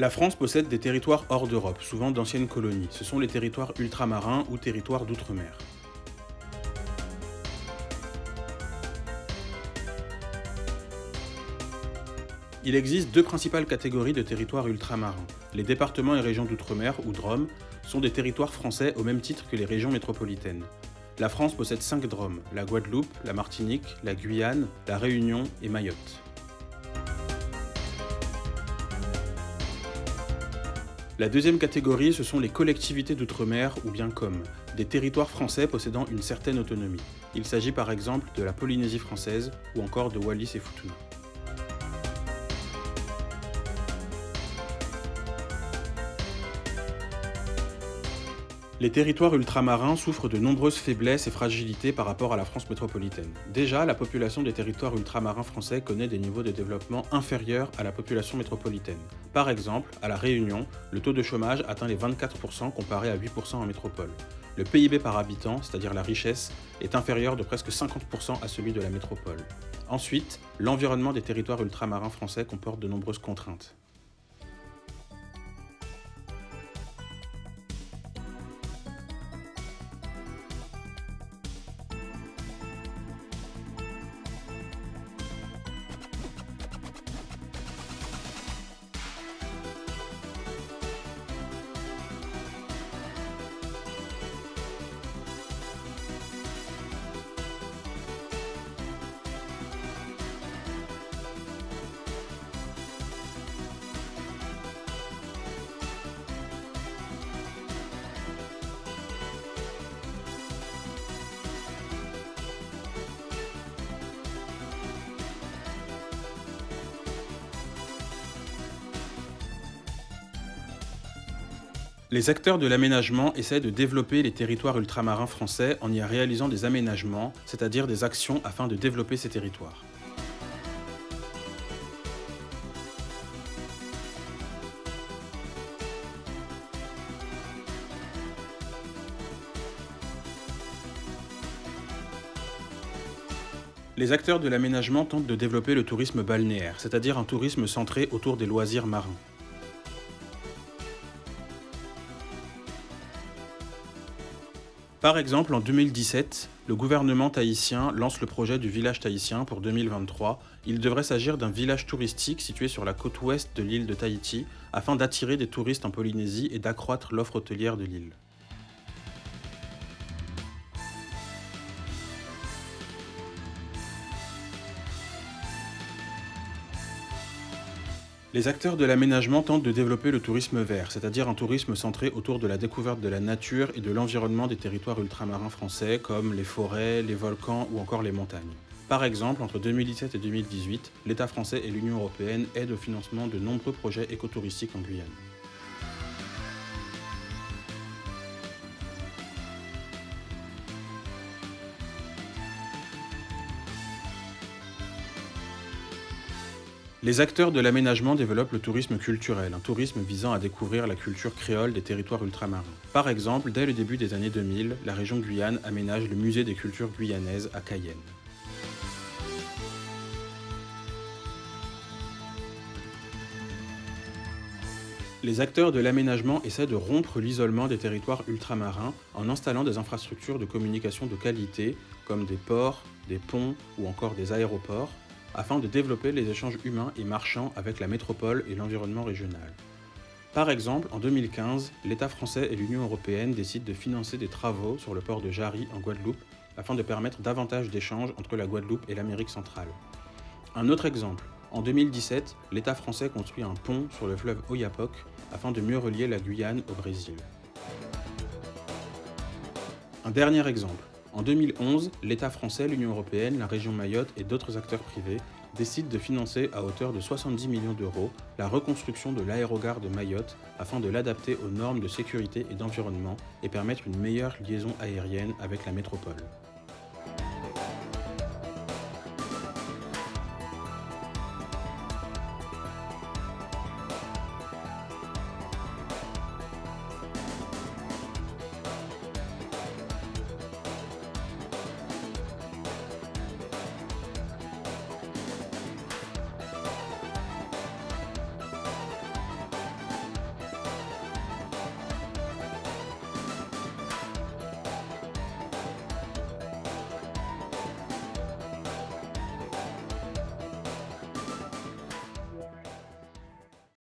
La France possède des territoires hors d'Europe, souvent d'anciennes colonies. Ce sont les territoires ultramarins ou territoires d'outre-mer. Il existe deux principales catégories de territoires ultramarins. Les départements et régions d'outre-mer, ou DROM, sont des territoires français au même titre que les régions métropolitaines. La France possède 5 DROM, la Guadeloupe, la Martinique, la Guyane, la Réunion et Mayotte. La deuxième catégorie, ce sont les collectivités d'outre-mer ou bien COM, des territoires français possédant une certaine autonomie. Il s'agit par exemple de la Polynésie française ou encore de Wallis et Futuna. Les territoires ultramarins souffrent de nombreuses faiblesses et fragilités par rapport à la France métropolitaine. Déjà, la population des territoires ultramarins français connaît des niveaux de développement inférieurs à la population métropolitaine. Par exemple, à La Réunion, le taux de chômage atteint les 24% comparé à 8% en métropole. Le PIB par habitant, c'est-à-dire la richesse, est inférieur de presque 50% à celui de la métropole. Ensuite, l'environnement des territoires ultramarins français comporte de nombreuses contraintes. Les acteurs de l'aménagement essaient de développer les territoires ultramarins français en y réalisant des aménagements, c'est-à-dire des actions afin de développer ces territoires. Les acteurs de l'aménagement tentent de développer le tourisme balnéaire, c'est-à-dire un tourisme centré autour des loisirs marins. Par exemple, en 2017, le gouvernement tahitien lance le projet du village tahitien pour 2023. Il devrait s'agir d'un village touristique situé sur la côte ouest de l'île de Tahiti afin d'attirer des touristes en Polynésie et d'accroître l'offre hôtelière de l'île. Les acteurs de l'aménagement tentent de développer le tourisme vert, c'est-à-dire un tourisme centré autour de la découverte de la nature et de l'environnement des territoires ultramarins français, comme les forêts, les volcans ou encore les montagnes. Par exemple, entre 2017 et 2018, l'État français et l'Union européenne aident au financement de nombreux projets écotouristiques en Guyane. Les acteurs de l'aménagement développent le tourisme culturel, un tourisme visant à découvrir la culture créole des territoires ultramarins. Par exemple, dès le début des années 2000, la région Guyane aménage le musée des cultures guyanaises à Cayenne. Les acteurs de l'aménagement essaient de rompre l'isolement des territoires ultramarins en installant des infrastructures de communication de qualité, comme des ports, des ponts ou encore des aéroports, afin de développer les échanges humains et marchands avec la métropole et l'environnement régional. Par exemple, en 2015, l'État français et l'Union européenne décident de financer des travaux sur le port de Jarry en Guadeloupe afin de permettre davantage d'échanges entre la Guadeloupe et l'Amérique centrale. Un autre exemple, en 2017, l'État français construit un pont sur le fleuve Oyapock afin de mieux relier la Guyane au Brésil. Un dernier exemple, en 2011, l'État français, l'Union européenne, la région Mayotte et d'autres acteurs privés décident de financer à hauteur de 70 millions d'euros la reconstruction de l'aérogare de Mayotte afin de l'adapter aux normes de sécurité et d'environnement et permettre une meilleure liaison aérienne avec la métropole.